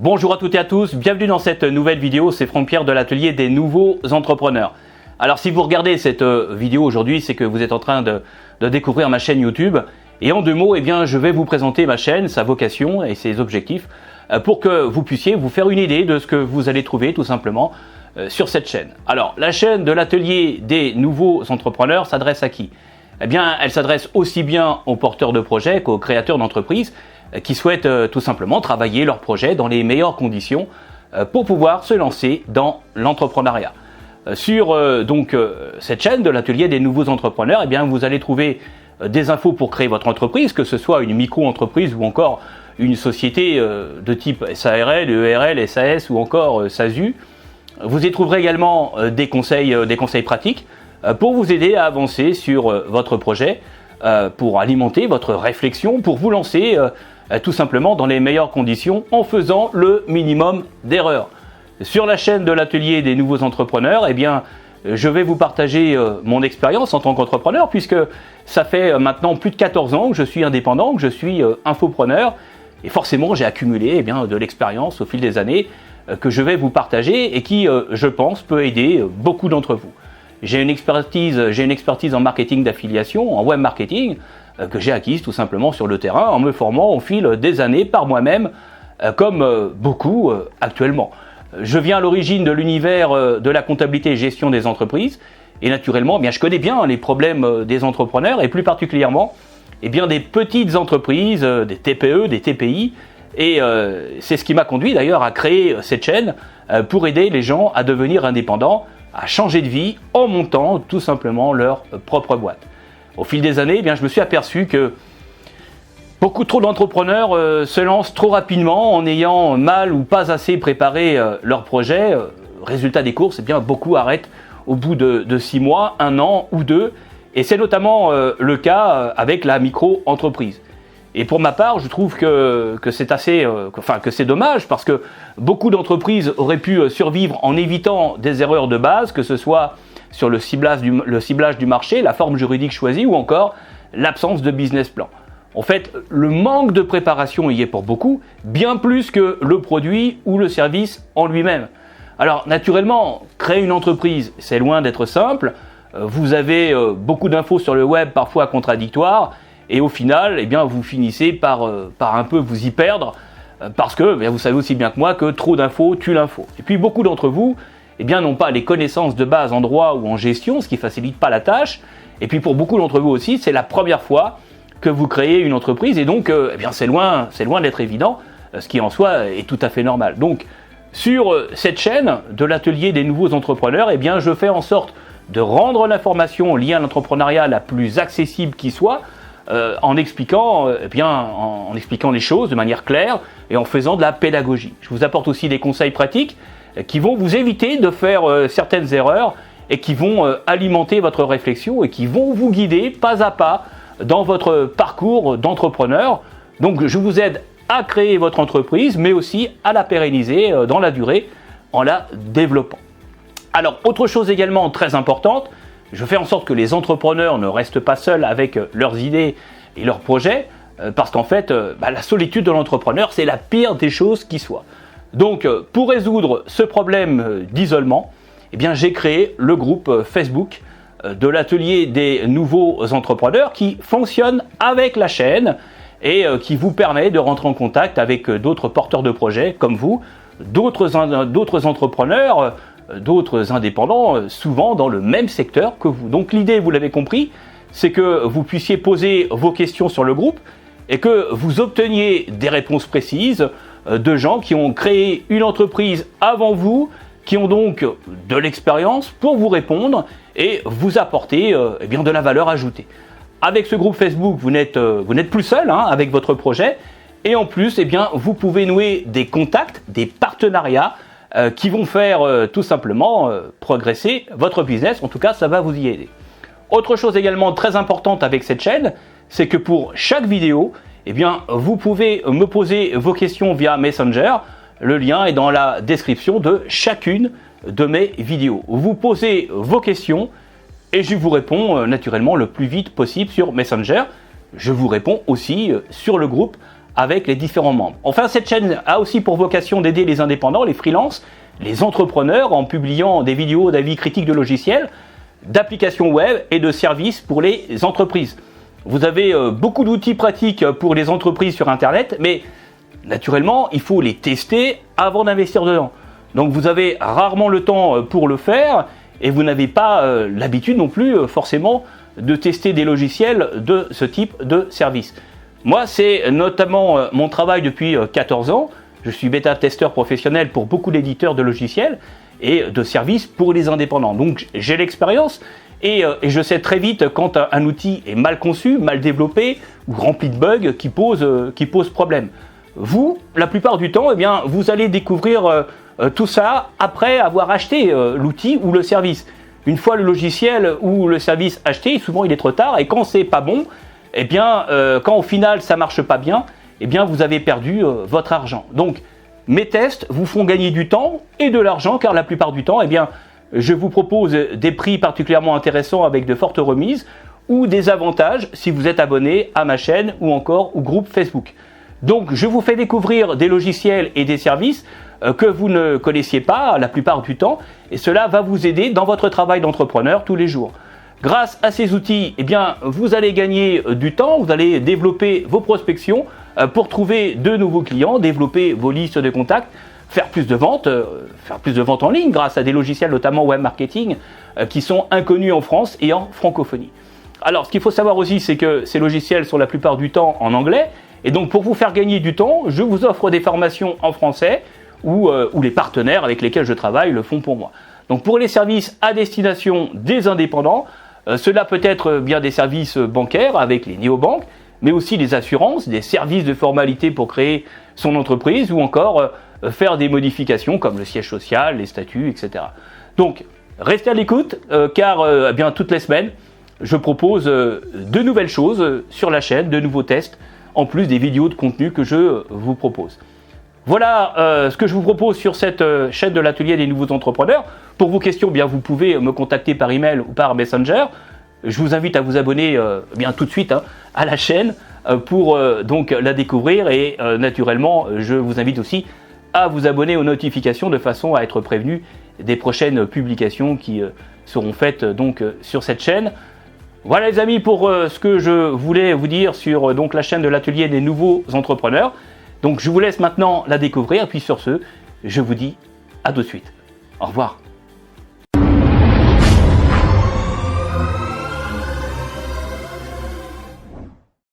Bonjour à toutes et à tous, bienvenue dans cette nouvelle vidéo, c'est Franck-Pierre de l'atelier des nouveaux entrepreneurs. Alors si vous regardez cette vidéo aujourd'hui, c'est que vous êtes en train de découvrir ma chaîne YouTube. Et en deux mots, je vais vous présenter ma chaîne, sa vocation et ses objectifs pour que vous puissiez vous faire une idée de ce que vous allez trouver tout simplement sur cette chaîne. Alors la chaîne de l'atelier des nouveaux entrepreneurs s'adresse à qui ? Elle s'adresse aussi bien aux porteurs de projets qu'aux créateurs d'entreprises qui souhaitent tout simplement travailler leur projet dans les meilleures conditions pour pouvoir se lancer dans l'entrepreneuriat. Sur cette chaîne de l'atelier des nouveaux entrepreneurs, vous allez trouver des infos pour créer votre entreprise, que ce soit une micro-entreprise ou encore une société de type SARL, ERL, SAS ou encore SASU. Vous y trouverez également des conseils pratiques pour vous aider à avancer sur votre projet, pour alimenter votre réflexion, pour vous lancer tout simplement dans les meilleures conditions en faisant le minimum d'erreurs. Sur la chaîne de l'atelier des nouveaux entrepreneurs, je vais vous partager mon expérience en tant qu'entrepreneur, puisque ça fait maintenant plus de 14 ans que je suis indépendant, que je suis infopreneur, et forcément j'ai accumulé de l'expérience au fil des années que je vais vous partager et qui, je pense, peut aider beaucoup d'entre vous. J'ai une expertise en marketing d'affiliation, en web marketing, que j'ai acquise tout simplement sur le terrain en me formant au fil des années par moi-même, comme beaucoup actuellement. Je viens à l'origine de l'univers de la comptabilité et gestion des entreprises et naturellement, je connais bien les problèmes des entrepreneurs et plus particulièrement des petites entreprises, des TPE, des TPI et c'est ce qui m'a conduit d'ailleurs à créer cette chaîne pour aider les gens à devenir indépendants, à changer de vie en montant tout simplement leur propre boîte. Au fil des années, je me suis aperçu que beaucoup trop d'entrepreneurs se lancent trop rapidement en ayant mal ou pas assez préparé leur projet. Résultat des courses, beaucoup arrêtent au bout de 6 mois, 1 an ou 2. Et c'est notamment le cas avec la micro-entreprise. Et pour ma part, je trouve que c'est dommage parce que beaucoup d'entreprises auraient pu survivre en évitant des erreurs de base, que ce soit sur le ciblage du marché, la forme juridique choisie ou encore l'absence de business plan. En fait, le manque de préparation y est pour beaucoup, bien plus que le produit ou le service en lui-même. Alors naturellement, créer une entreprise, c'est loin d'être simple. Vous avez beaucoup d'infos sur le web, parfois contradictoires, et au final, vous finissez par un peu vous y perdre, parce que vous savez aussi bien que moi que trop d'infos tue l'info. Et puis beaucoup d'entre vous n'ont pas les connaissances de base en droit ou en gestion, ce qui ne facilite pas la tâche. Et puis pour beaucoup d'entre vous aussi, c'est la première fois que vous créez une entreprise et donc c'est loin d'être évident, ce qui en soi est tout à fait normal. Donc sur cette chaîne de l'atelier des nouveaux entrepreneurs, je fais en sorte de rendre l'information liée à l'entrepreneuriat la plus accessible qui soit, en expliquant les choses de manière claire et en faisant de la pédagogie. Je vous apporte aussi des conseils pratiques qui vont vous éviter de faire certaines erreurs et qui vont alimenter votre réflexion et qui vont vous guider pas à pas dans votre parcours d'entrepreneur. Donc je vous aide à créer votre entreprise mais aussi à la pérenniser dans la durée en la développant. Alors autre chose également très importante, je fais en sorte que les entrepreneurs ne restent pas seuls avec leurs idées et leurs projets parce qu'en fait la solitude de l'entrepreneur c'est la pire des choses qui soit. Donc pour résoudre ce problème d'isolement, j'ai créé le groupe Facebook de l'atelier des nouveaux entrepreneurs qui fonctionne avec la chaîne et qui vous permet de rentrer en contact avec d'autres porteurs de projets comme vous, d'autres entrepreneurs, d'autres indépendants, souvent dans le même secteur que vous. Donc l'idée, vous l'avez compris, c'est que vous puissiez poser vos questions sur le groupe et que vous obteniez des réponses précises de gens qui ont créé une entreprise avant vous, qui ont donc de l'expérience pour vous répondre et vous apporter de la valeur ajoutée. Avec ce groupe Facebook, vous n'êtes plus seul avec votre projet et en plus, vous pouvez nouer des contacts, des partenariats qui vont faire tout simplement progresser votre business. En tout cas, ça va vous y aider. Autre chose également très importante avec cette chaîne, c'est que pour chaque vidéo, vous pouvez me poser vos questions via Messenger. Le lien est dans la description de chacune de mes vidéos. Vous posez vos questions et je vous réponds naturellement le plus vite possible sur Messenger. Je vous réponds aussi sur le groupe avec les différents membres. Enfin, cette chaîne a aussi pour vocation d'aider les indépendants, les freelances, les entrepreneurs en publiant des vidéos d'avis critiques de logiciels, d'applications web et de services pour les entreprises. Vous avez beaucoup d'outils pratiques pour les entreprises sur Internet, mais naturellement, il faut les tester avant d'investir dedans. Donc vous avez rarement le temps pour le faire et vous n'avez pas l'habitude non plus forcément de tester des logiciels de ce type de service. Moi, c'est notamment mon travail depuis 14 ans. Je suis bêta-testeur professionnel pour beaucoup d'éditeurs de logiciels et de services pour les indépendants. Donc j'ai l'expérience et je sais très vite quand un outil est mal conçu, mal développé ou rempli de bugs qui pose problème. Vous, la plupart du temps, eh bien, vous allez découvrir tout ça après avoir acheté l'outil ou le service. Une fois le logiciel ou le service acheté, souvent il est trop tard et quand c'est pas bon, eh bien, quand au final ça marche pas bien, eh bien vous avez perdu votre argent. Donc mes tests vous font gagner du temps et de l'argent car la plupart du temps, eh bien, je vous propose des prix particulièrement intéressants avec de fortes remises ou des avantages si vous êtes abonné à ma chaîne ou encore au groupe Facebook. Donc je vous fais découvrir des logiciels et des services que vous ne connaissiez pas la plupart du temps et cela va vous aider dans votre travail d'entrepreneur tous les jours. Grâce à ces outils, eh bien, vous allez gagner du temps, vous allez développer vos prospections pour trouver de nouveaux clients, développer vos listes de contacts, faire plus de ventes en ligne grâce à des logiciels notamment web marketing qui sont inconnus en France et en francophonie. Alors ce qu'il faut savoir aussi, c'est que ces logiciels sont la plupart du temps en anglais et donc pour vous faire gagner du temps, je vous offre des formations en français ou les partenaires avec lesquels je travaille le font pour moi. Donc pour les services à destination des indépendants, cela peut être bien des services bancaires avec les néobanques, mais aussi des assurances, des services de formalité pour créer son entreprise ou encore faire des modifications comme le siège social, les statuts, etc. Donc restez à l'écoute car bien toutes les semaines, je propose de nouvelles choses sur la chaîne, de nouveaux tests, en plus des vidéos de contenu que je vous propose. Voilà ce que je vous propose sur cette chaîne de l'atelier des nouveaux entrepreneurs. Pour vos questions, bien, vous pouvez me contacter par email ou par Messenger. Je vous invite à vous abonner bien tout de suite à la chaîne pour donc la découvrir et naturellement, je vous invite aussi à vous abonner aux notifications de façon à être prévenu des prochaines publications qui seront faites donc sur cette chaîne. Voilà les amis pour ce que je voulais vous dire sur donc la chaîne de l'atelier des nouveaux entrepreneurs. Donc je vous laisse maintenant la découvrir, puis sur ce, je vous dis à tout de suite. Au revoir.